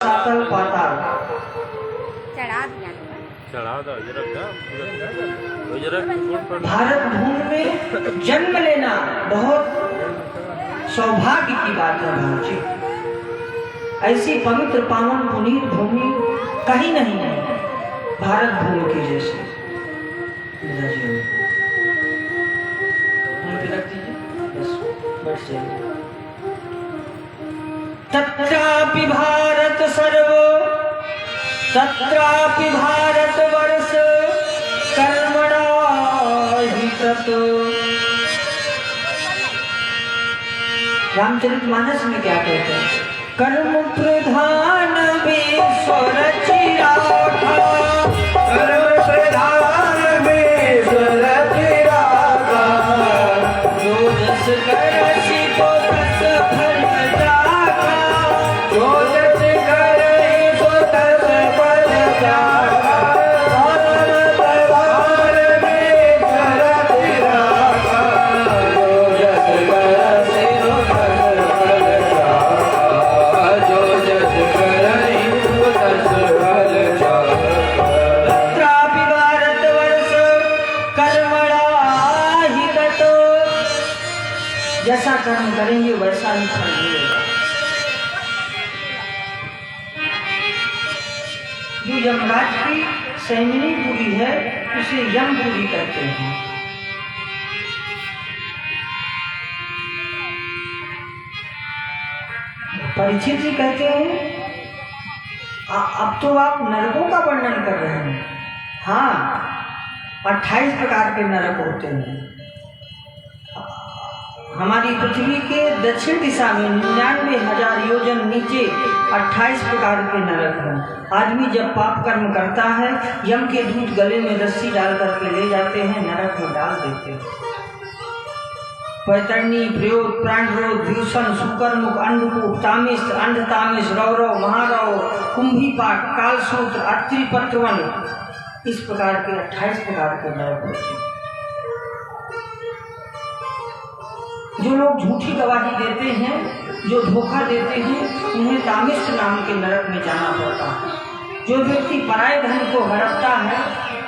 रसातल पाताल। भारत भूमि में जन्म लेना बहुत सौभाग्य की बात है भाई जी। ऐसी पवित्र पावन पुनीत भूमि कहीं नहीं है भारत भूमि की जैसे। तत्रापि भारत सर्व तत्रापि भारत वर्ष कर्मणा हि तत्। रामचरितमानस में क्या कहते हैं? कर्म प्रधान विश्वर चिरागा, कर्म प्रधान विश्वर चिरागा, जो जस करसि को तस फल जागा, जो जस करहि को तस फल जागा। कर्म प्रधान विश्वर चिरागा, जो जस करसि को तस फल जागा, जो जस करहि को तस फल जागा। तत्रापि भारतवर्ष कर्मणा हि तत्। जैसा कर्म करेंगे वैसा ही फल मिलेगा। जो यमराज की सैमनी पूरी है उसे यम पूरी कहते हैं। परीक्षित जी कहते हैं अब तो आप नरकों का वर्णन कर रहे हैं। हाँ, 28 प्रकार के नरक होते हैं। हमारी पृथ्वी के दक्षिण दिशा में 99,000 योजन नीचे 28 प्रकार के नरक हैं। आदमी जब पाप कर्म करता है यम के दूत गले में रस्सी डाल करके ले जाते हैं, नरक में डाल देते हैं। पैतरणी, प्रयोग, प्राणरोध, भीषण, सुकरमुख, अंधकूप, तामिस, अंधतामिस, रौरव, महारव, कुंभीपाक, कालसूत्र, अत्रिपत्रवन, इस प्रकार के 28 प्रकार के नरक होते हैं। जो लोग झूठी गवाही देते हैं, जो धोखा देते हैं, उन्हें तामिष्ट नाम के नरक में जाना पड़ता है। जो व्यक्ति पराये धन को हड़पता है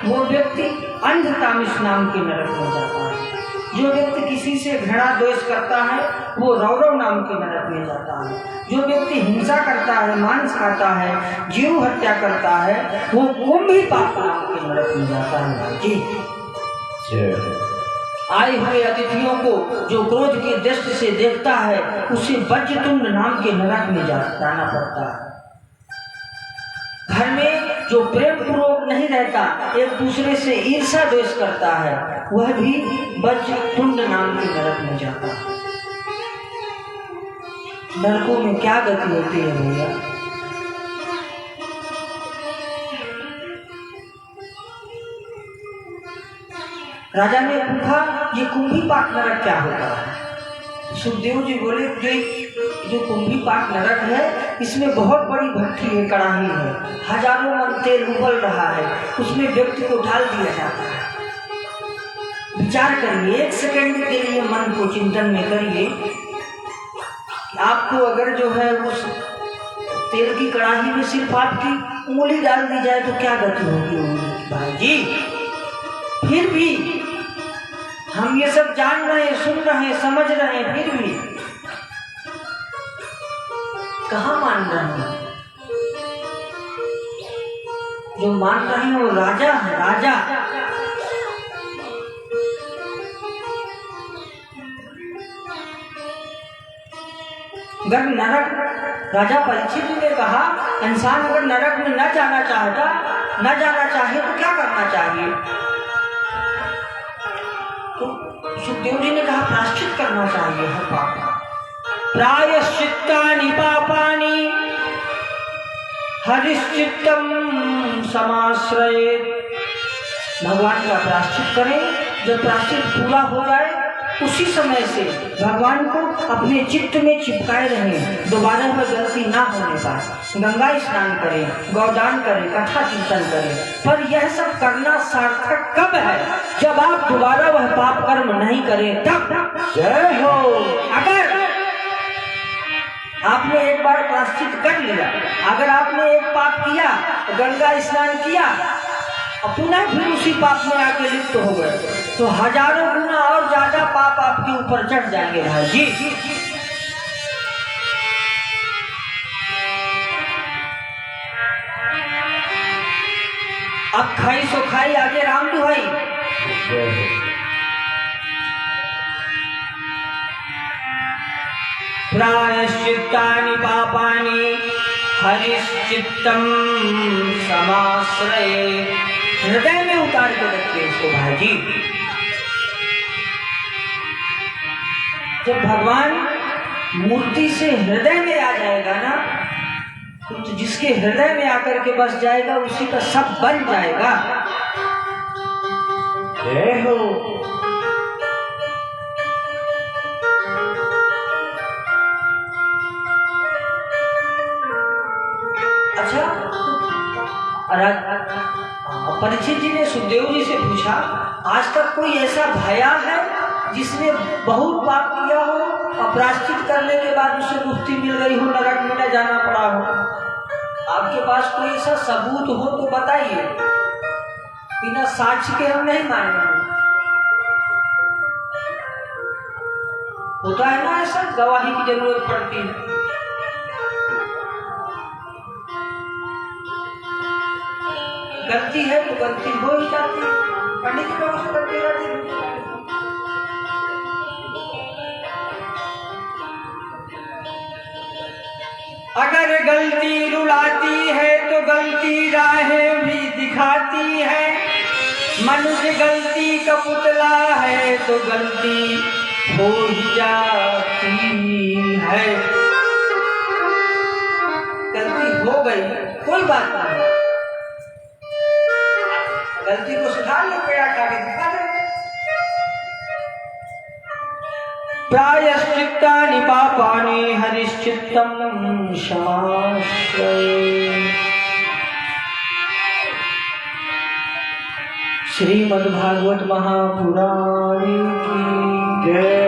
वो व्यक्ति अंधतामिष्ट नाम के नरक में जाता है। जो व्यक्ति किसी से घृणा द्वेष करता है वो रौरव नाम के नरक में जाता है। जो व्यक्ति हिंसा करता है, मांस खाता है, जीव हत्या करता है, वो कुंभीपाक नाम के नरक में जाता है। जी, आए हुए अतिथियों को जो क्रोध की दृष्टि से देखता है उसे वज्रतुंड नाम के नरक में जाना पड़ता है। घर में जो प्रेम पूर्वक नहीं रहता, एक दूसरे से ईर्ष्या द्वेष करता है, वह भी वज्रतुंड नाम के नरक में जाता है। नरकों में क्या गति होती है भैया? राजा ने पूछा ये कुंभीपाक नरक क्या होता है? सुखदेव जी बोले जो कुंभीपाक नरक है इसमें बहुत बड़ी भट्टी है, कड़ाही है, हजारों मन तेल उबल रहा है, उसमें व्यक्ति को डाल दिया जाता है। विचार करिए, 1 सेकंड के लिए मन को चिंतन में करिए कि आपको अगर जो है उस तेल की कड़ाही में सिर्फ आपकी उंगली डाल दी जाए तो क्या गति होगी भाई जी? फिर भी हम ये सब जान रहे हैं, सुन रहे हैं, समझ रहे हैं, फिर भी कहाँ मान रहे हैं? जो मान रहे हैं वो राजा है, राजा। अगर नरक, राजा परीक्षित ने कहा इंसान अगर नरक में न जाना चाहे तो क्या करना चाहिए? सुखदेव जी ने कहा प्रायश्चित करना चाहिए हर पाप का। प्रायश्चित्तानि पापानि हरिश्चित्तम समाश्रयेत्। भगवान का प्रायश्चित करें, जब प्रायश्चित पूरा हो जाए उसी समय से भगवान को अपने चित्त में चिपकाए रहें, दोबारा वह गलती ना होने पाए। गंगा स्नान करें, गौदान करें, कथा कीर्तन करें, पर यह सब करना सार्थक कब है? जब आप दोबारा वह पाप कर्म नहीं करें तब। जय हो। अगर आपने एक बार प्रायश्चित कर लिया, अगर आपने एक पाप किया, गंगा स्नान किया और पुनः फिर उसी पाप में आके लिप्त हो गए, तो हजारों गुना और ज्यादा पाप आपके ऊपर चढ़ जाएंगे भाई जी। अब खाई सो खाई, आगे राम दुहाई। प्रायश्चित्तानि पापानि हरिश्चित्तम समाश्रये। हृदय में उतार के रखिए इसको भाई जी। जब भगवान मूर्ति से हृदय में आ जाएगा ना, तो जिसके हृदय में आकर के बस जाएगा उसी का सब बन जाएगा। जय हो। अच्छा, परीक्षित जी ने सुखदेव जी से पूछा, आज तक कोई ऐसा भया है जिसने बहुत पाप किया हो और प्रायश्चित करने के बाद उसे मुक्ति मिल गई हो, नरक में न जाना पड़ा हो? आपके पास कोई ऐसा सबूत हो तो बताइए, बिना साक्ष्य के हम नहीं मानेंगे। होता है ना ऐसा, गवाही की जरूरत पड़ती है। गलती है तो गलती हो ही जाती है, पंडित जी लोग उसको गलती रहती है। अगर गलती रुलाती है तो गलती राहें भी दिखाती है। मनुष्य गलती का पुतला है तो गलती हो ही जाती है। गलती हो गई कोई बात नहीं, गलती को सुधार लो, पेड़ा खा के दिखा दे। प्रायश्चित्तानि पापानि हरिश्चित्तम समाश्रये। श्रीमद्भागवत महापुराण की जय।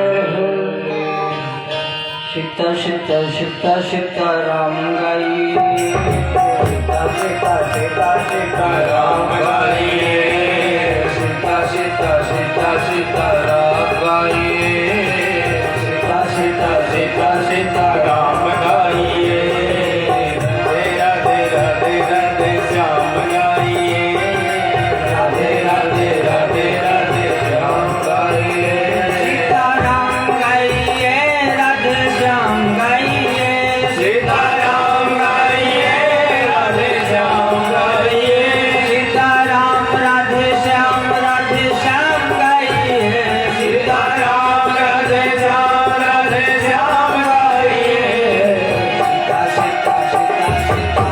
सीता सीता सीता सीता राम गाइए, सीता सीता सीता सीता राम गाइए, सीता सीता सीता सीता राम गाइए, सीता सीता सीता सीता राम गाइए। राधे राधे राधे श्याम गाइए, राधे राधे राधे राधे श्याम गाइए। सीता राम गाइए, राधे श्याम गाइए, सीता राम गाइए, राधे श्याम गाइए, सीता राम राधे श्याम गाइए, सीता राम राधे श्याम गाइए। सीता सीता सीता सीता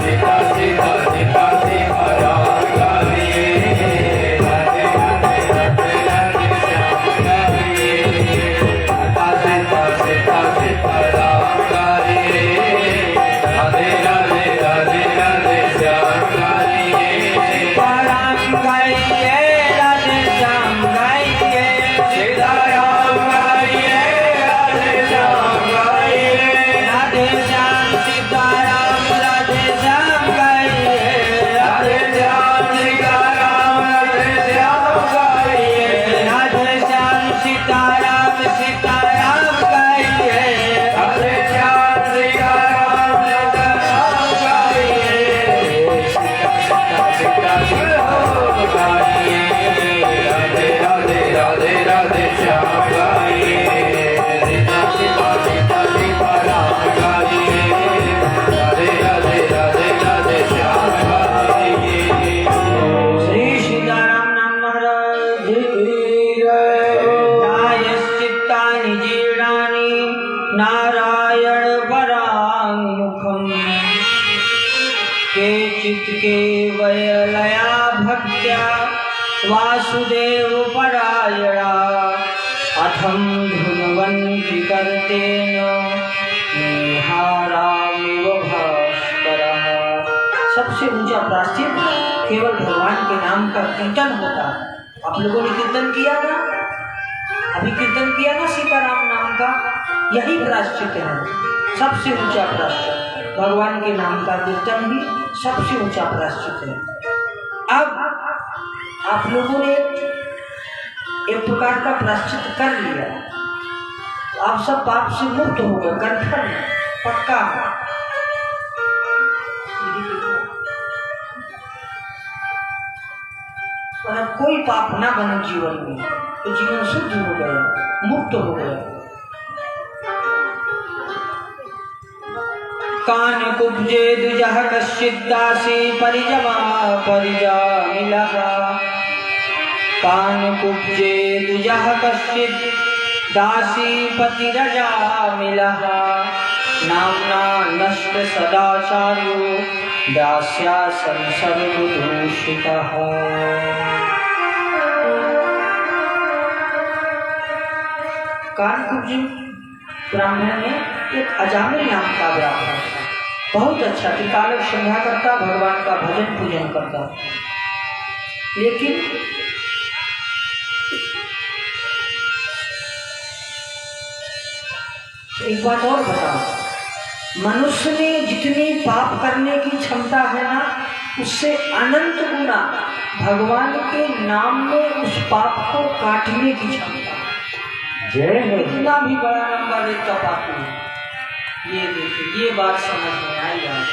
सीता सीता सीता राम गाइए, राधे राधे राधे राधे श्याम गाइए, सीता सीता सीता राम गाइए, राधे राधे राधे राधे श्याम गाइए। सीता राम गाइए, राधे श्याम गाइए, सीता राम गाइए, राधे श्याम गाइए, राधे श्याम सीता राम राधे श्याम गाइए, राधे श्याम सीता राम राधे श्याम गाइए, राधे श्याम सीता राम गाइए, राधे श्याम सीता राम गाइए। सीता सीता गाइए, राधे राधे राधे राधे श्याम गाइए, सीता सीता सीता सीता राम गाइए, राधे राधे राधे राधे श्याम गाइए। श्री सीताराम नाम महाराज की जय। प्रायश्चित्तानि जीर्णानि नारायण पराङ्मुखम्, केचित् केवलया भक्त्या वासुदेव परायणा, अथं धुन्वन्ति कर्तेन निहारामिव भास्करः। सबसे ऊंचा प्रायश्चित केवल भगवान के नाम का कीर्तन होता है। आप लोगों ने कीर्तन किया ना, अभी कीर्तन किया ना सीताराम नाम का। यही प्रायश्चित है, सबसे ऊंचा प्रायश्चित। भगवान के नाम का कीर्तन ही सबसे ऊंचा प्रायश्चित है। अब आप लोगों ने एक प्रकार का प्रायश्चित कर लिया, तो आप सब पाप से मुक्त हो गए, कन्फर्म, पक्का। और अब कोई पाप ना बने जीवन में, तो जीवन शुद्ध हो गया, मुक्त हो गया। कान कुब्जे दुजह कश्चित् दासी परिजमा परिजामिलः। कान कुब्जे दुजह कश्चित् दासी पतिरजामिलः। नाम्ना नष्ट सदाचार्यो दास्या संसर्गदूषितः। कानकुब्ज ब्राह्मण में एक अजामिल नाम का ब्राह्मण था, बहुत अच्छा त्रिकालक संध्या करता, भगवान का भजन पूजन करता। लेकिन एक बात और बताओ, मनुष्य में जितनी पाप करने की क्षमता है ना, उससे अनंत गुना भगवान के नाम में उस पाप को काटने की क्षमता। जय हो। इतना भी बड़ा नंबर एक का पापी है। ये देखिए, ये बात समझ में आई आज।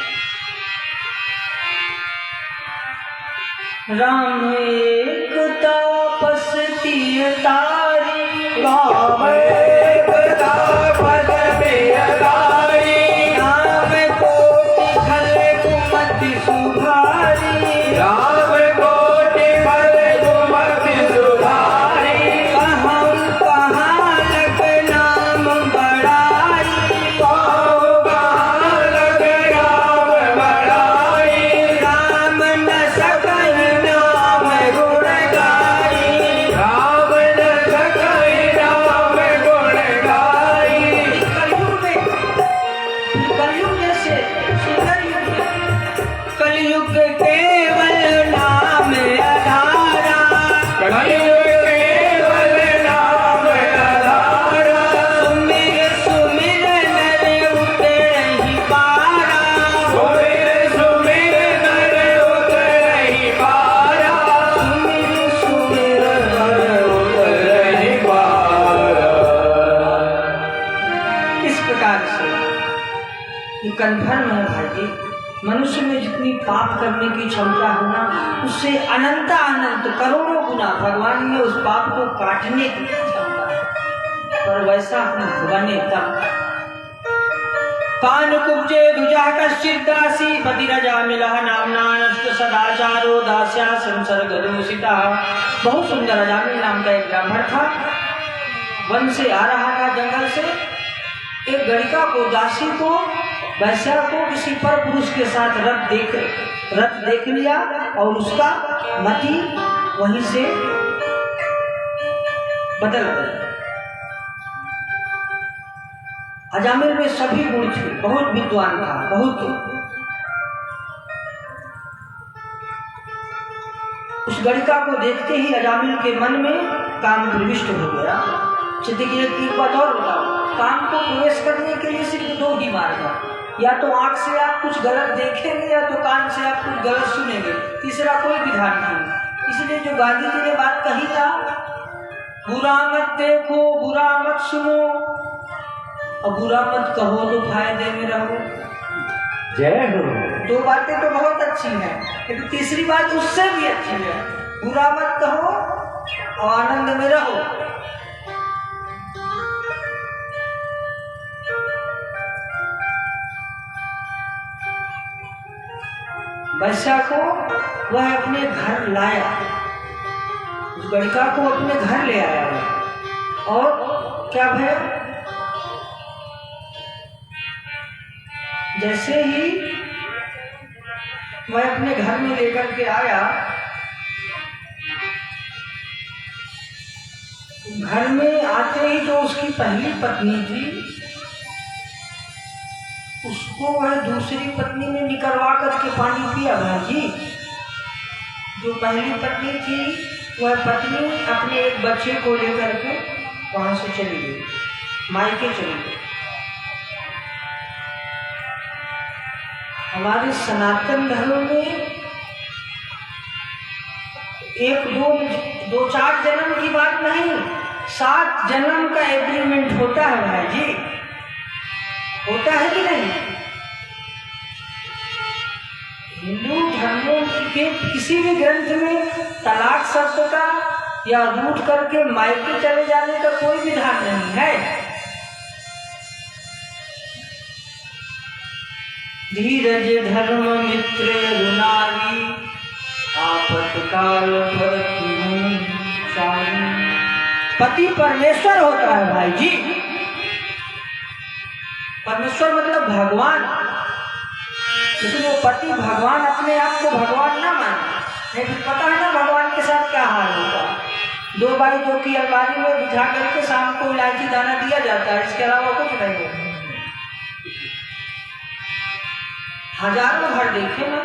राम एक तापस तीर तारी, राम एक तापस तीर तारी, राम कोटि खल कुमति सुधारी, राम कोटि खल कुमति सुधारी। कहूँ कहाँ लग नाम बड़ाई, कहूँ कहाँ लग नाम बड़ाई। राम न सकहि नाम गुण गाई, राम न सकहि नाम गुण गाई। कलयुग जैसे सुंदर युग में, कलयुग केवल नाम आधारा, कलयुग केवल नाम आधारा। सुमिर सुमिर नर उतरहि पारा, सुमिर सुमिर नर उतरहि पारा, सुमिर सुमिर नर उतरहि पारा। इस प्रकार से ये कन्फर्म है भाई जी, मनुष्य में जितनी पाप करने की क्षमता हो ना, उससे अनंत अनंत करोड़ों गुना भगवान में उस पाप को काटने की क्षमता है, पर वैसा हम बने तब। कान कुब्जे दुजह कश्चित् दासी पतिरजामिलः। नाम्ना नष्ट सदाचारो दास्या संसर्गदूषितः। बहुत सुंदर अजामिल नाम का एक ब्राह्मण था, वन से आ रहा था, जंगल से। एक गणिका को, दासी को, वैश्या को किसी पर पुरुष के साथ रथ देख लिया और उसका मति वहीं से बदल गया। अजामिल में सभी गुण थे, बहुत विद्वान था, बहुत। उस गणिका को देखते ही अजामिल के मन में काम प्रविष्ट हो गया। देखिए, एक बात और बताओ, काम को प्रवेश करने के लिए सिर्फ दो ही मार्ग है, या तो आंख से आप कुछ गलत देखेंगे, या तो कान से आप कुछ गलत सुनेंगे, तीसरा कोई विधान नहीं। इसलिए जो गांधी जी ने बात कही था, बुरा मत देखो, बुरा मत सुनो, और बुरा मत कहो तो फायदे में रहो। जय हो। दो बातें तो बहुत अच्छी हैं, लेकिन तीसरी बात उससे भी अच्छी है, बुरा मत कहो और आनंद में रहो। वैश्या को वह अपने घर लाया, उस गणिका को अपने घर ले आया, और क्या भय, जैसे ही वह अपने घर में लेकर के आया, घर में आते ही जो उसकी पहली पत्नी थी, उसको वह दूसरी पत्नी ने निकलवा करके पानी पिया। भाई, जो पहली पत्नी थी, वह पत्नी अपने एक बच्चे को लेकर के वहां से चली गई, मायके चली गई। हमारे सनातन धर्म में एक दो चार जन्म की बात नहीं, 7 जन्म का एग्रीमेंट होता है भाई जी, होता है कि नहीं? हिंदू धर्मों के किसी भी ग्रंथ में तलाक शब्द का या रूठ करके मायके चले जाने का कोई विधान नहीं है। धीरज धर्म मित्र रुनारी आपत्काल पति परमेश्वर होता है भाई जी। परमेश्वर मतलब भगवान, लेकिन वो पति भगवान अपने आप को भगवान ना माने। नहीं तो पता है ना भगवान के साथ क्या हाल होता है। 2 बाई 2 की अलमारी में बिठा करके शाम को इलायची दाना दिया जाता है, इसके अलावा कुछ नहीं होता। हजारों घर देखे ना,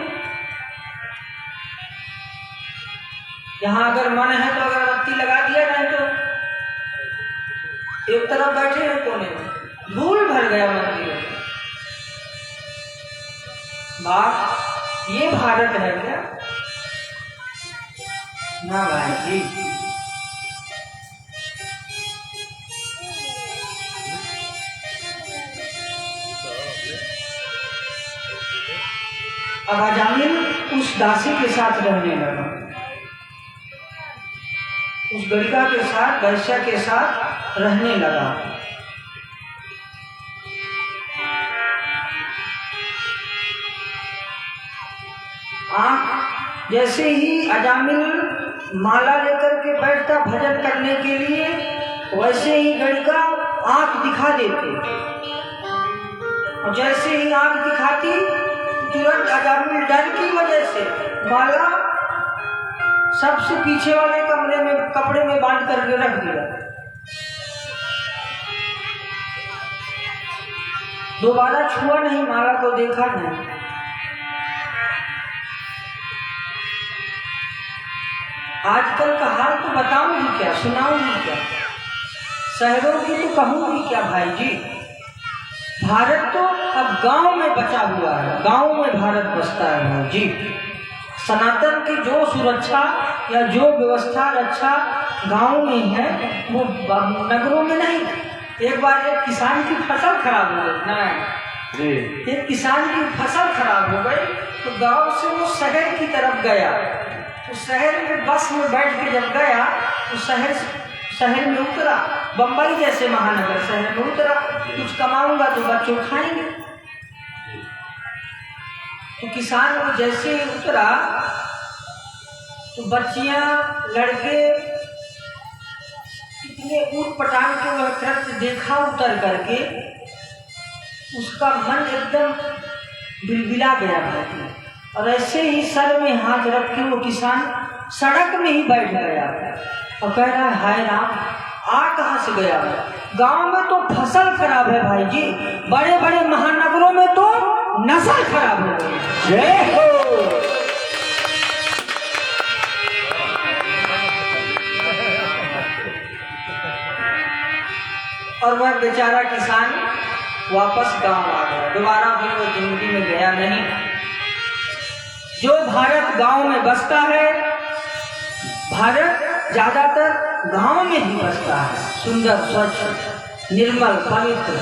यहाँ अगर मन है तो अगरबत्ती लगा दिया, नहीं तो एक तरफ बैठे हैं कोने में, धूल भर गया मंदिर में। बाप ये भारत है क्या? ना भाई जी। अब अजामिल उस दासी के साथ रहने लगा, उस गड़िका के साथ, वैश्या के साथ रहने लगा। जैसे ही अजामिल माला लेकर के बैठता भजन करने के लिए, वैसे ही गड़िका आंख दिखा देती, और जैसे ही आंख दिखाती तुरंत अजामिल डर की वजह से माला सबसे पीछे वाले कमरे में कपड़े में बांध करके रख दिया। दोबारा छुआ नहीं, माला को देखा नहीं। आजकल का हाल तो बताऊंगी क्या, सुनाऊंगी क्या, शहरों की तो कहूंगी क्या भाई जी। भारत तो अब गांव में बचा हुआ है, गांव में भारत बसता है भाई जी। सनातन की जो सुरक्षा या जो व्यवस्था रक्षा गांव में है, वो नगरों में नहीं। एक बार एक किसान की फसल खराब हो गई ना, एक किसान की फसल खराब हो गई तो गांव से वो शहर की तरफ गया। तो शहर में बस में बैठ के जब गया तो शहर में उतरा, बम्बई जैसे महानगर शहर में उतरा, कुछ कमाऊंगा तो बच्चों खाएंगे। तो किसान को जैसे उतरा तो बच्चियां लड़के इतने ऊट पटांग के वह कृत्य देखा उतर करके, उसका मन एकदम बिलबिला गया भाई। और ऐसे ही सर में हाथ रख के वो किसान सड़क में ही बैठ गया और कह रहा है, हाय राम, आ कहाँ से गया? गांव में तो फसल खराब है भाई जी, बड़े बड़े महानगरों में तो नस्ल खराब हो गई। जय हो। और वह बेचारा किसान वापस गांव आ गया, दोबारा फिर वो जिंदगी में गया नहीं। जो भारत गांव में बसता है, भारत ज्यादातर गांव में ही बसता है। सुंदर, स्वच्छ, निर्मल, पवित्र,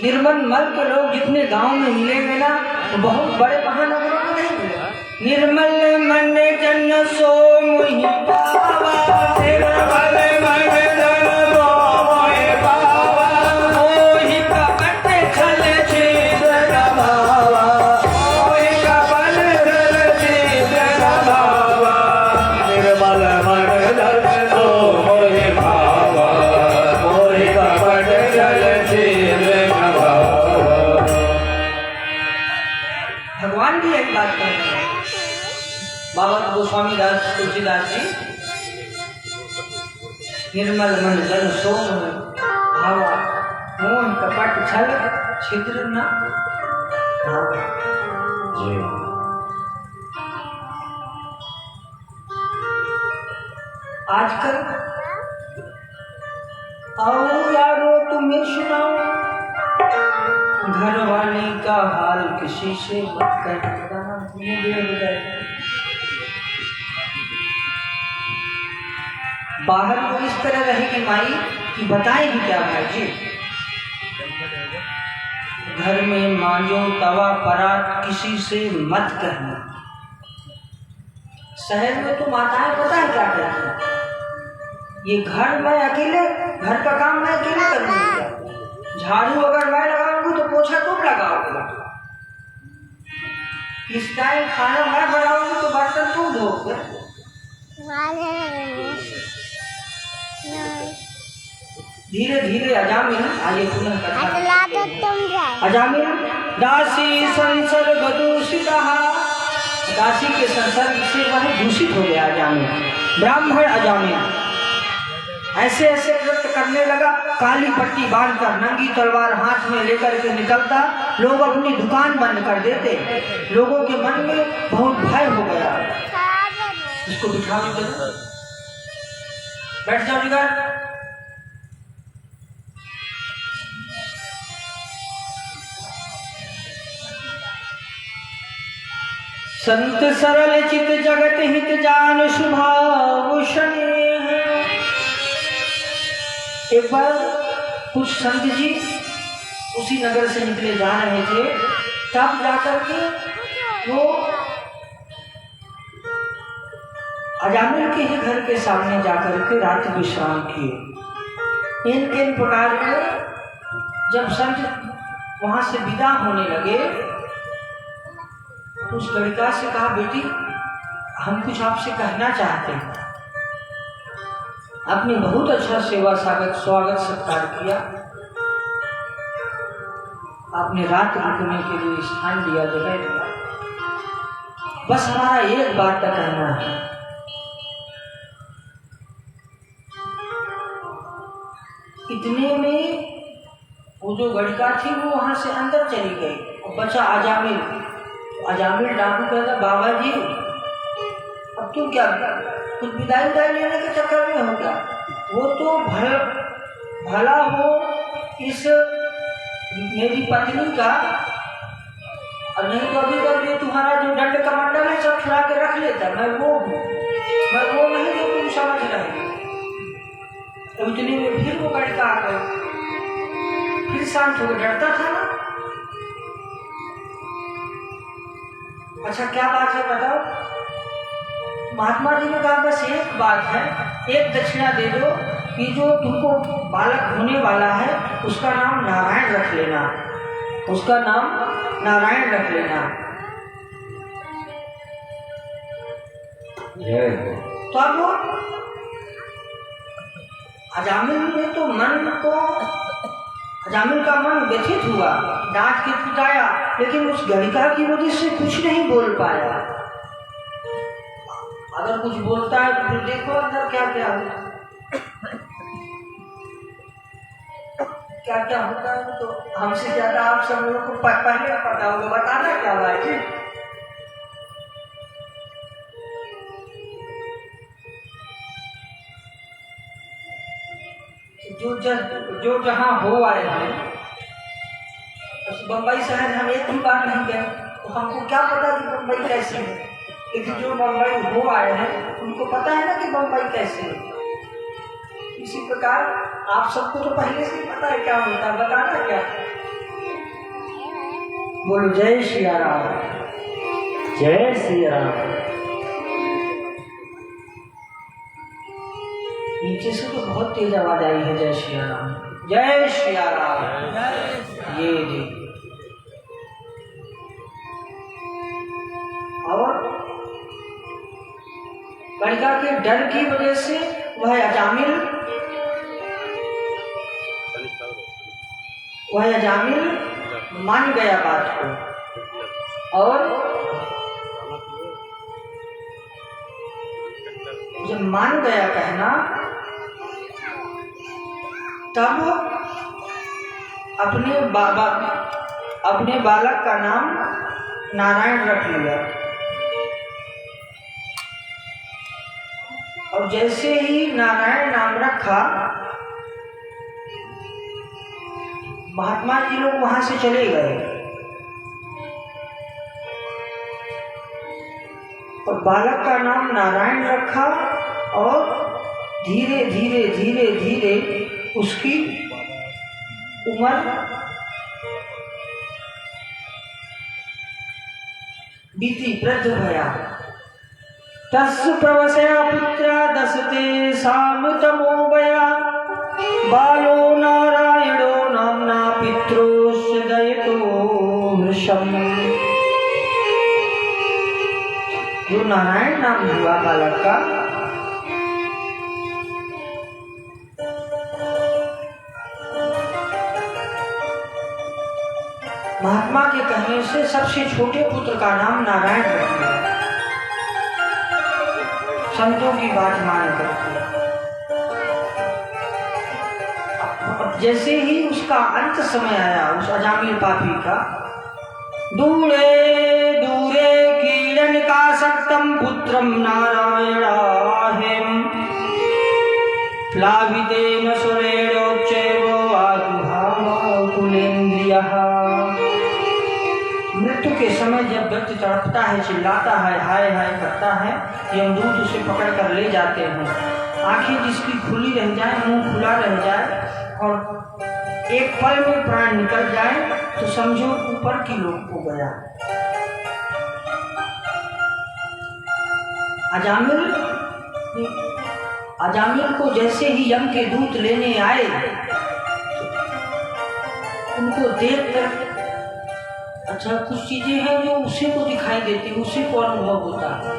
निर्मल मल के लोग जितने गांव में मिलेंगे ना, तो बहुत बड़े महानगरों में नहीं मिलेंगे। निर्मल मन जन सो मुहि पावा, निर्मल मन जन सो मुहि पावा, मोहि कपट छल छेद भावा, मोहि कपट छल छेद भावा, निर्मल मन जन सो मुहि पावा, मोहि कपट छल छेद भावा। भगवान भी एक बात कर रहे हैं, बाबा गोस्वामी दास तुलसीदास जी, निर्मल मन जन सो भावा, मोह कपट छल छिद्र न भावा। आजकल आओ यारो तुम्हें सुनाओ, घर वाली का हाल किसी से मत कहना, बाहर तो इस तरह रहेगी माई कि बताएगी क्या भाई जी। घर में मांजो तवा परात किसी से मत कहना। शहर में तो माताएं पता है क्या कहती हैं, ये घर मैं अकेले, घर का काम मैं अकेले करूंगी, झाड़ू अगर मैं लगाऊंगी तो पोछा तुम लगाओगे, इस टाइम खाना मैं बनाऊंगी तो बर्तन तुम धोगे। धीरे धीरे अजामिल आगे पुनः कथा। अजामिल दासी संसर्ग दूषितः, दासी के संसर्ग से वह दूषित हो गया अजामिल। ब्राह्मण अजामिल ऐसे ऐसे नृत्य करने लगा, काली पट्टी बांधकर नंगी तलवार हाथ में लेकर के निकलता, लोग अपनी दुकान बंद कर देते, लोगों के मन में बहुत भय हो गया। इसको बिठाओ, बैठ जाओ निगाह। संत सरल चित जगत हित जान शुभाभूषण। एक बार कुछ संत जी उसी नगर से निकले जा रहे थे, तब जाकर के वो अजामिल के ही घर के सामने जाकर के रात विश्राम किए। इन प्रकार के जब संत वहां से विदा होने लगे तो उस लड़का से कहा, बेटी हम कुछ आपसे कहना चाहते हैं। आपने बहुत अच्छा सेवा स्वागत सत्कार किया, आपने रात रुकने के लिए स्थान दिया, जगह दिया, बस हमारा एक बात का कहना है। इतने में वो जो गड़िका थी वो वहां से अंदर चली गई और बचा अजामिल। अजामिल डाकू कहता, बाबा जी अब तुम क्या कुछ विदाई लेने के चक्कर में हो क्या? वो तो भला हो इस मेरी पत्नी का, और नहीं तो अभी तक ये तुम्हारा जो दंड कमंडल है सब छुड़ा के रख लेता, मैं वो हूँ, मैं वो नहीं जो तुम समझ रहे। तो इतनी में फिर वो गड़का आ गए, फिर शांत हो गया, डरता था ना। अच्छा क्या बात है बताओ? महात्मा जी ने कहा बस एक बात है, एक दक्षिणा दे दो कि जो तुमको बालक होने वाला है उसका नाम नारायण रख लेना, उसका नाम नारायण रख लेना। तब अजामिल का मन व्यथित हुआ, डांट के पिटाया, लेकिन उस गड़िका की वजह से कुछ नहीं बोल पाया। अगर कुछ बोलता है तो फिर देखो अंदर क्या क्या होता है, क्या क्या होता है, तो हमसे ज्यादा आप सब लोगों को पहले पता होगा, बताना क्या हुआ जी। जो जहाँ हो आए हैं, उस बम्बई शहर हम एक भी बार नहीं गए, तो हमको क्या पता कि बम्बई कैसे है। लेकिन जो बम्बई हो आए हैं उनको पता है ना कि बम्बई कैसे है। इसी प्रकार आप सबको तो पहले से ही पता है क्या होता है, बताना क्या। बोलो जय श्री राम, जय श्री राम। नीचे से तो बहुत तेज आवाज आई है, जय श्री राम, जय श्री राम। ये देखिए, और गड़िका के डर की वजह से वह अजामिल मान गया बात को, और जब मान गया कहना, तब अपने बालक का नाम नारायण रख लिया। और जैसे ही नारायण नाम रखा, महात्मा जी लोग वहां से चले गए और बालक का नाम नारायण रखा और धीरे धीरे धीरे धीरे उसकी उम्र बीती, वृद्ध भया। तस्य प्रवसया पुत्रा दशते सामतमो भया बालो नारायणो नाम्ना पित्रोस्य दयितो वृषम्। जो नारायण नाम हुआ बालक का, महात्मा के कहने से सबसे छोटे पुत्र का नाम नारायण रख दिया। संतों की बात मान करके जैसे ही उसका अंत समय आया उस अजामिल पापी का, दूरे दूरे कीड़न का सक्तम पुत्रम नारायणाहेम प्लावितेन सुरेणोच्चैवो आजुहावकुलेन्द्रियः। मृत्यु के समय जब व्यक्ति तड़पता है, चिल्लाता है, हाय हाय करता है, यमदूत उसे पकड़ कर ले जाते हैं। आंखें जिसकी खुली रह जाए, मुंह खुला रह जाए और एक पल में प्राण निकल जाए तो समझो ऊपर की लोक को गया। अजामिल को जैसे ही यम के दूत लेने आए, उनको देख कर अच्छा कुछ चीजें हैं जो उसी को दिखाई देती, उसी को अनुभव होता है,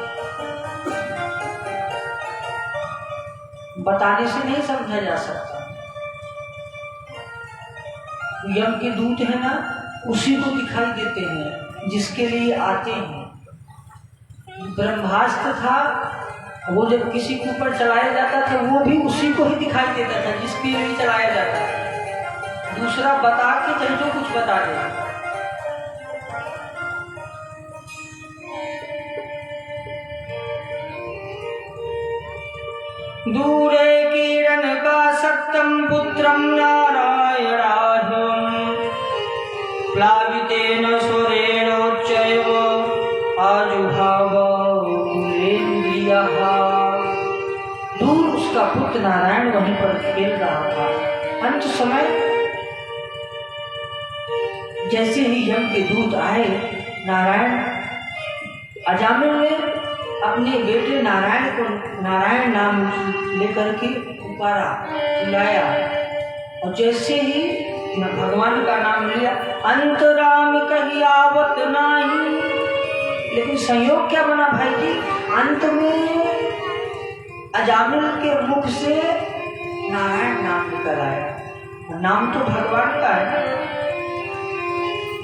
बताने से नहीं समझा जा सकता। यम के दूत है ना, उसी को दिखाई देते हैं जिसके लिए आते हैं। ब्रह्मास्त्र था, वो जब किसी के ऊपर चलाया जाता था वो भी उसी को ही दिखाई देता था जिसके लिए चलाया जाता था। दूसरा बता के चाहे जो कुछ बता दे। दूरे किरण का सक्तम पुत्रम नारायणाहं प्लावितेन सुरेणोच्चैव आजुहाव कुलेन्द्रियः। दूर उसका पुत्र नारायण वहीं पर खेल रहा था। अंत समय जैसे ही यम के दूत आए, नारायण अजामिल ने अपने बेटे नारायण को नारायण नाम लेकर के पुकारा, बुलाया और जैसे ही भगवान का नाम लिया, अंतराम कही आवत नहीं। लेकिन संयोग क्या बना भाई जी, अंत में अजामिल के मुख से नारायण नाम निकल आया। नाम तो भगवान का है ना,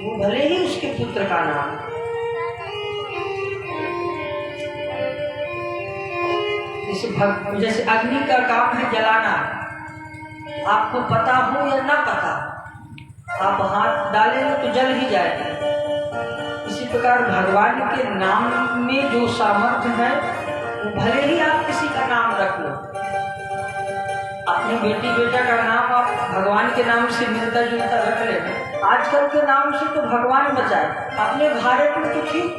वो भले ही उसके पुत्र का नाम। जैसे अग्नि का काम है जलाना, आपको पता हो या ना पता, आप हाथ डालेंगे तो जल ही जाएगा। इसी प्रकार भगवान के नाम में जो सामर्थ्य है, वो भले ही आप किसी का नाम रख लो, अपने बेटी बेटा का नाम आप भगवान के नाम से मिलता जुलता रख लेना। आजकल के नाम से तो भगवान बचाए। अपने भारत में तो ठीक,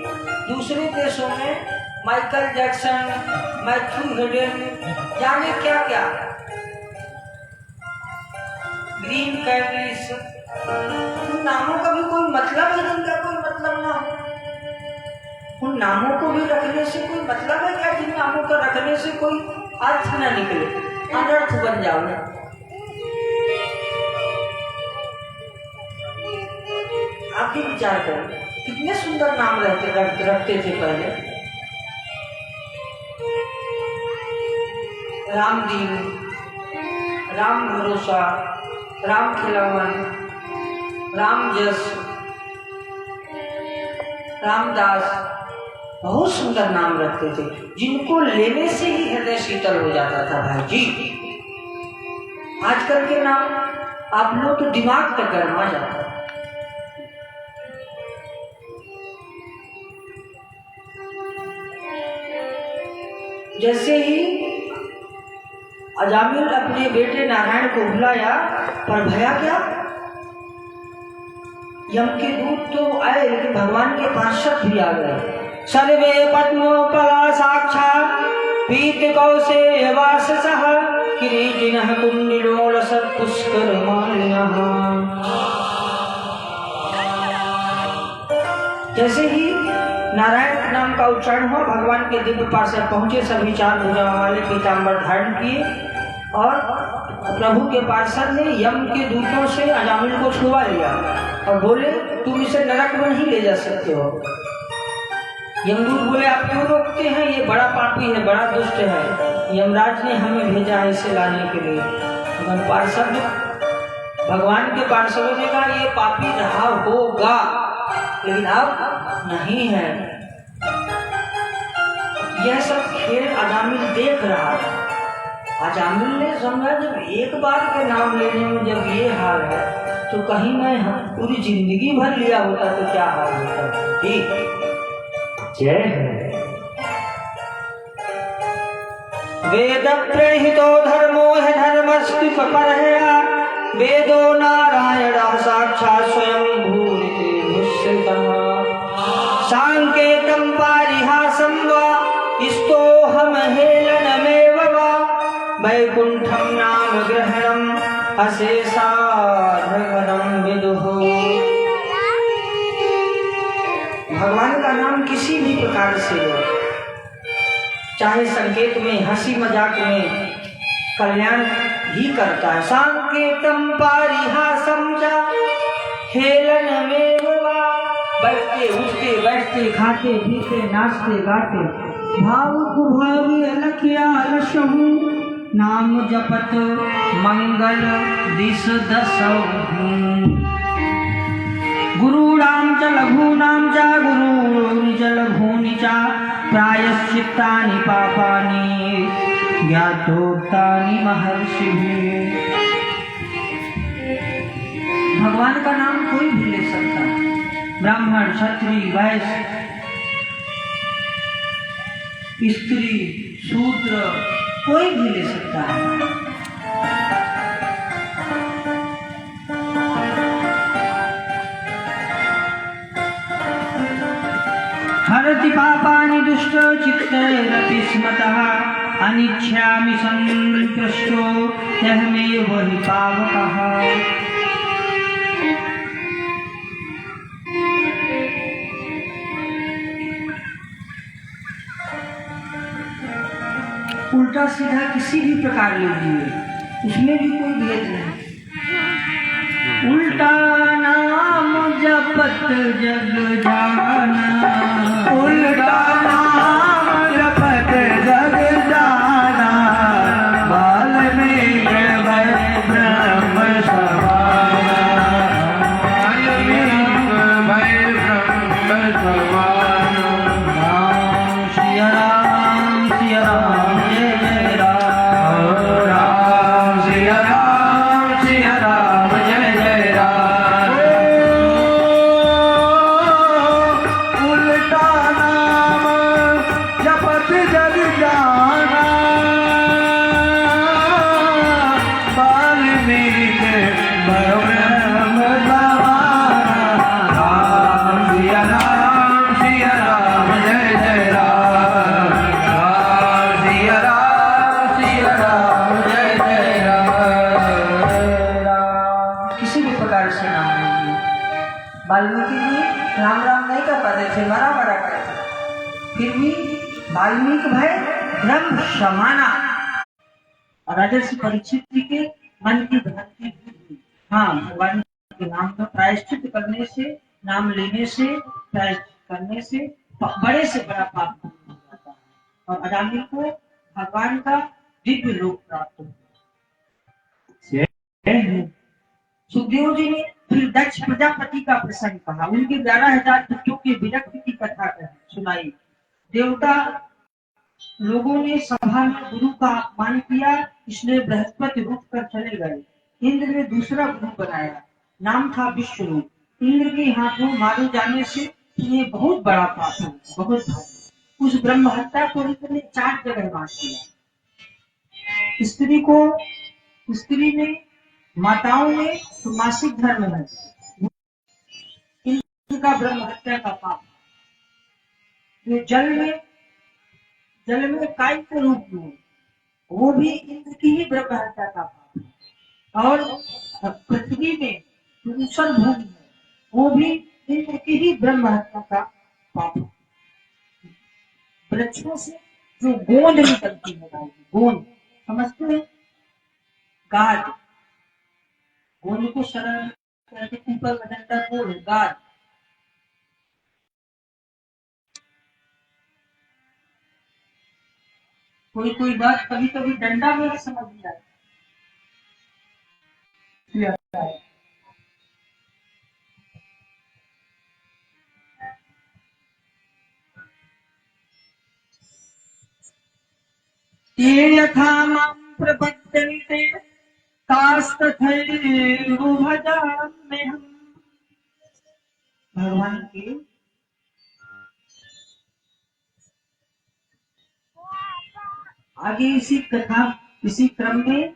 दूसरे देशों में माइकल जैक्सन, मैथ्यू हेडन, जाने क्या क्या, ग्रीन कैटलिस, उन नामों का भी कोई मतलब है जिनका कोई मतलब ना हो। उन नामों को भी रखने से कोई मतलब है क्या, जिन नामों का रखने से कोई अर्थ ना निकले, अनर्थ बन जाओ। आप ही विचार करो, कितने सुंदर नाम रखते थे पहले। रामदीन, राम भरोसा, राम खिलावन, राम जस, रामदास, बहुत सुंदर नाम रखते थे जिनको लेने से ही हृदय शीतल हो जाता था भाई जी। आजकल के नाम आप लोग तो दिमाग तक गरमा जाता है। जैसे ही अजामिल अपने बेटे नारायण को बुलाया, पर भया क्या, यम के दूत तो आए लेकिन भगवान के पार्षद भी आ गए। सर्वे पद्मोपला साक्षात् पीत कौसे वाससः किरीटिनः कुण्डलोलसत् पुष्करमालिनः। जैसे ही नारायण नाम का उच्चारण हुआ, भगवान के दिव्य पार्षद पहुंचे, सभी चार भुजाओं वाले पीताम्बर धारण किए और प्रभु के पार्षद ने यम के दूतों से अजामिल को छुड़वा लिया और बोले तुम इसे नरक में नहीं ले जा सकते हो। यमदूत बोले आप क्यों रोकते हैं, ये बड़ा पापी है, बड़ा दुष्ट है, यमराज ने हमें भेजा है इसे लाने के लिए। पार्षद भगवान के पार्षदों ने कहा ये पापी रहा होगा लेकिन अब नहीं है। यह सब खेल अजामिल देख रहा है। अजामिल ने समझा जब एक बार के नाम लेने में जब ये हाल है तो कहीं मैं पूरी जिंदगी भर लिया होता तो क्या हाल होता। जय है। वेद प्रेहितो धर्मो है धर्मस्तु परहया वेदो नारायण साक्षात् स्वयं भूरिते मुष्यतः सांकेतं पारिहासं वा स्तोहम हेलनमेव वा वैकुंठं नाम ग्रहणम् अशेषार्धघनं विदुः। भगवान का नाम किसी भी प्रकार से हो, चाहे संकेत में, हंसी मजाक में, कल्याण ही करता है। सांकेतम पारिहासम च हेलनमेव वा, बैठते उठते बैठते खाते पीते नाचते गाते भावुक भावी अलखिया अलशहु नाम जपत मंगल दिस दसहु। गुरूणां च लघूनां च गुरूणि च लघूनि च प्रायश्चित्तानि पापानि ज्ञातोक्तानि महर्षिभिः। भगवान का नाम कोई भी ले सकता है, ब्राह्मण क्षत्रिय वैश्य स्त्री शूद्र कोई भी ले सकता है। हरति पापानि दुष्ट चित्तैरपि स्मतः अनिच्छामि संतुष्टो यहमेव हि पावकः। उल्टा सीधा किसी भी प्रकार लीजिए, उसमें भी कोई भेद नहीं। उल्टा नाम जपत जग जाना, उल्टा नाम जपत जग जाना, वाल्मीकि भय ब्रह्म समाना, वाल्मीकि भय ब्रह्म समाना। राम सिया राम सिया राम जय जय राम, राम सिया राम जय जय राम। उल्टा नाम जपत जग जाना, वाल्मीकि भय ब्रह्म समाना। राम सिया राम जय जय राम, राम सिया राम जय जय राम। किसी भी प्रकार से नाम लीजिए। वाल्मीकि जी राम राम नहीं कर पाते थे, मरा मरा करते, फिर भी वाल्मीकि भाई ब्रह्म समाना। और राजर्षि परीक्षित जी के मन की भ्रांति हुई। हाँ, भगवान के नाम का प्रायश्चित करने से, नाम लेने से, प्रायश्चित करने से बड़े से बड़ा पाप हो जाता है और अजामिल को भगवान का दिव्य लोक प्राप्त हुआ। सुखदेव जी ने फिर दक्ष प्रजापति का प्रसंग कहा, उनके 11,000 पुत्रों के विरक्ति की कथा सुनाई। देवता लोगों ने सभा में गुरु का अपमान किया, इसलिए बृहस्पति रुक कर चले गए। इंद्र ने दूसरा गुरु बनाया, नाम था विष्णु। इंद्र के हाथों मारे जाने से ये बहुत बड़ा पाप है, बहुत भारी। उस ब्रह्म हत्या को इंद्र ने 4 जगह बांट दिया। स्त्री ने, माताओं ने तो मासिक धर्म है, का ब्रह्म हत्या का पाप। जो जल में काय के रूप में, वो भी इंद्र की ही ब्रह्म हत्या का पाप है। और पृथ्वी में दूषण भूमि है, वो भी इंद्र की ही ब्रह्म हत्या का पाप है। वृक्षों से जो गोंद निकलती है, गोंद समझते हैं, गाज, गोंद को सरल करके ऊपर का डंडा गोल गाज। कोई बात कभी कभी डंडा में समझ नहीं आता है। ये यथा मां प्रपद्यन्ते तास्तथैव भजाम्यहम्। भगवान के आगे इसी कथा, इसी क्रम में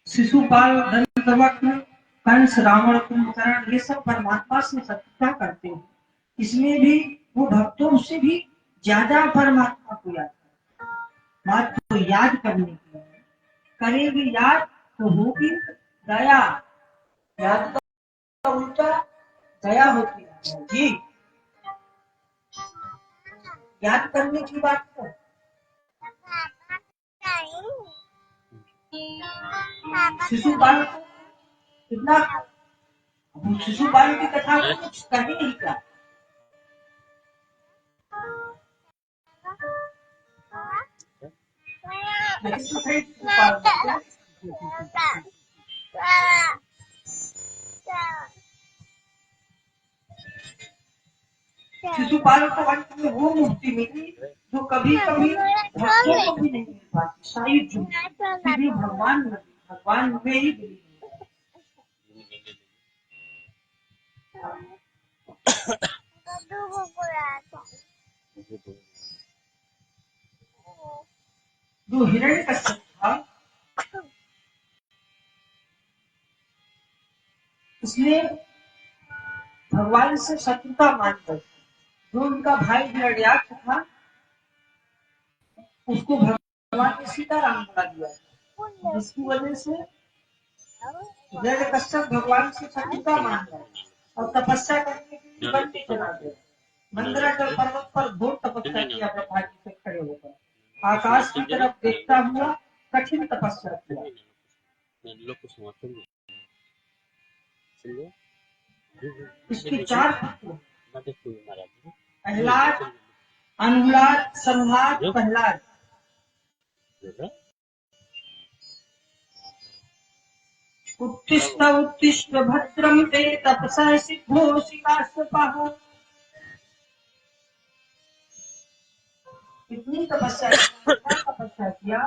शिशुपाल, दंतवक्र, कंस, रावण, कुंभकर्ण, ये सब परमात्मा से शत्रुता करते हैं। इसमें भी वो भक्तों से भी ज्यादा परमात्मा को याद करते हैं। बात को याद करने की करेंगे याद तो होगी दया। याद का उल्टा दया होती है जी। याद करने की बात को शिशुपाल को कितना, शिशुपाल की कथा को कुछ कहे ही क्या। शिशुपाल को अंत में वो मुक्ति मिली जो कभी कभी भक्तों को भी नहीं मिल पाती। शायद भगवान में ही मिली। जो हिरण्यकश्यप था, उसने भगवान से शत्रुता मानकर जो उनका भाई हिरण्याक्ष था, उसको भगवान ने सीताराम बना दिया, जिसकी वजह से हिरण्यकश्यप भगवान से शत्रुता मान गया और तपस्या करने के लिए वन में चला गया। मंदराचल पर्वत पर घोर तपस्या किया ब्रह्मा जी से खड़े होकर, आकाश की तरफ देखता हुआ कठिन तपस्या किया। इसके 4 पुत्र, प्रहलाद, अनुलाद, संहार, प्रहलाद। उत्तिष्ठ उत्तिष्ठ भद्रम ते तपसा सिद्धोषिकाश्वपाः। इतनी तपस्या किया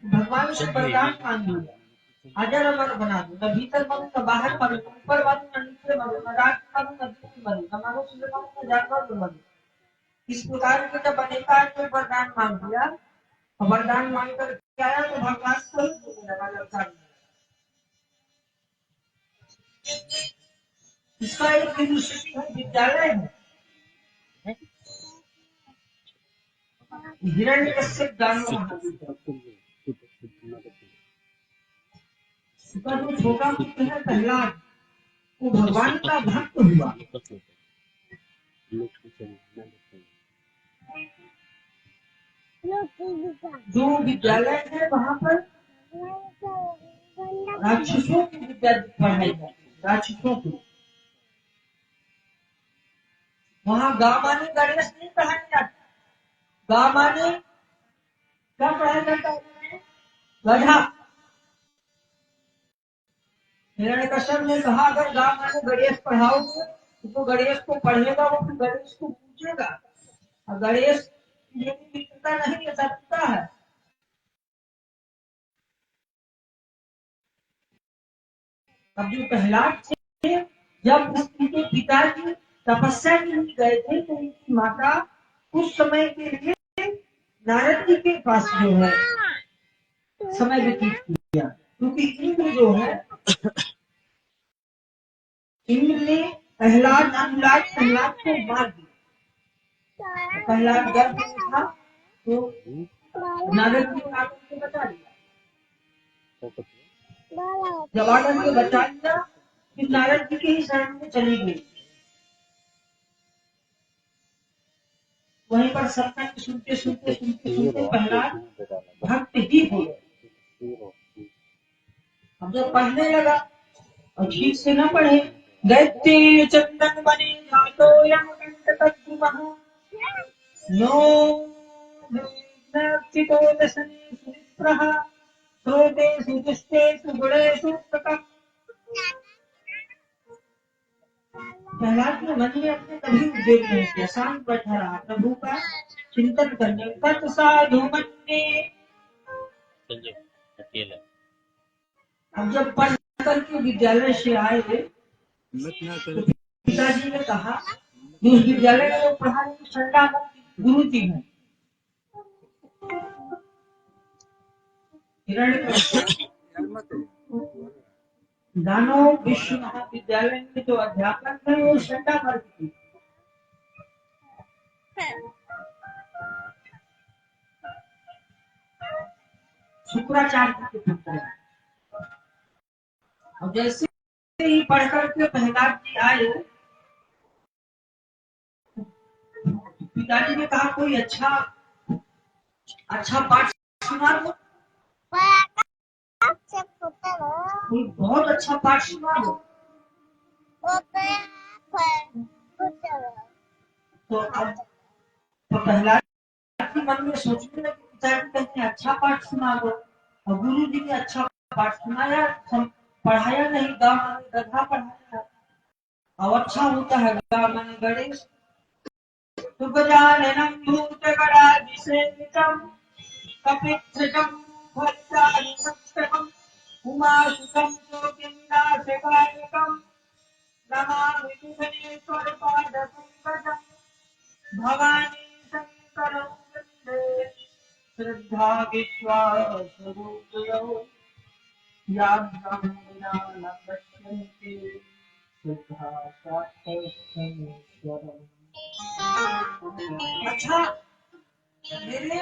भगवान से वरदान मांग लिया, अजर अमर बना दो, न भीतर मरू न बाहर मरू, न ऊपर मरू न नीचे मरू, न रात मरू न दिन मरू, न मनुष्य मरू न जानवर मरू। इस प्रकार के जब अनेकानेक में वरदान मांग लिया, वरदान मांग कर आया तो भगवान को लगा। इसका एक यूनिवर्सिटी है, विद्यालय है, हिरण्यकश्यप दानव। जो छोटा पुत्र है प्रहलाद, वो भगवान का भक्त हुआ। जो विद्यालय है वहाँ पर राक्षसों की विद्या पढ़ाई जाती है, राक्षसों की। वहाँ गा माने गणेश नहीं पढ़ाया जाता, गा माने क्या पढ़ाया जाता है, गधा। हिरण्यकश्यप ने कहा अगर गा माने गणेश पढ़ाओगे तो गणेश को पढ़ेगा, वो फिर गणेश को पूछेगा, और गणेश ये मित्रता नहीं है, सत्ता है। अब जो प्रहलाद थे, जब उनके पिताजी तपस्या के लिए गए थे तो उनकी माता उस समय के लिए नारद जी के पास जो है समय व्यतीत किया, क्योंकि इंद्र जो है, इंद्र ने प्रहलाद को मार दिया। प्रहलाद गर्भ में था तो नारद जी ने आकर के बता दिया। जब आकर के बता दिया कि नारद जी के ही शरण में चली गई। वहीं पर सत्संग सुनते सुनते प्रहलाद भक्त ही हो गए। अब जब पढ़ने लगा और ठीक से न पढ़े, दैत्य चंदन बने जातो यम कंठ तद्रुमः नो नर्चितो दशने सुनिप्रः श्रोतेषु दुष्टेषु गुणेषु प्रकः। प्रहलाद ने मन में अपने कभी उद्वेग नहीं किया, शांत बैठा रहा, प्रभु का चिंतन करने। तत् साधु मन्ये, अब जब पढ़ करके विद्यालय से आए तो पिताजी ने कहा कि उस विद्यालय में जो पढ़ा ठंडा गुरु जी है। दानव विश्व महाविद्यालय में जो अध्यापक है वो ठंडा वर्ग की शुक्राचार्य के पुत्र है। और जैसे ही पढ़ करके प्रहलाद जी आए, पिताजी ने कहा कोई अच्छा पाठ सुना दो, कोई बहुत अच्छा पाठ सुना दो। तो अब प्रहलाद के मन में सोचने लगे, पिताजी कहते हैं अच्छा पाठ सुना दो, और गुरु जी ने अच्छा पाठ सुनाया, पढ़ाया नहीं, गा माने गधा पढ़ाया। और अच्छा होता है गा माने गणेश। तो गजाननं भूतगणाधिसेवितं कपिध्वजं भक्तानुमस्तकम् उमासुतं ज्योतिर्नाशकायकम् नमामि विघ्नेश्वरपादपङ्कजम्। भवानी शङ्करं वन्दे श्रद्धा विश्वासरूपयो याभ्यां विना न पश्यन्ति श्रद्धा साक्षात्। अच्छा, मेरे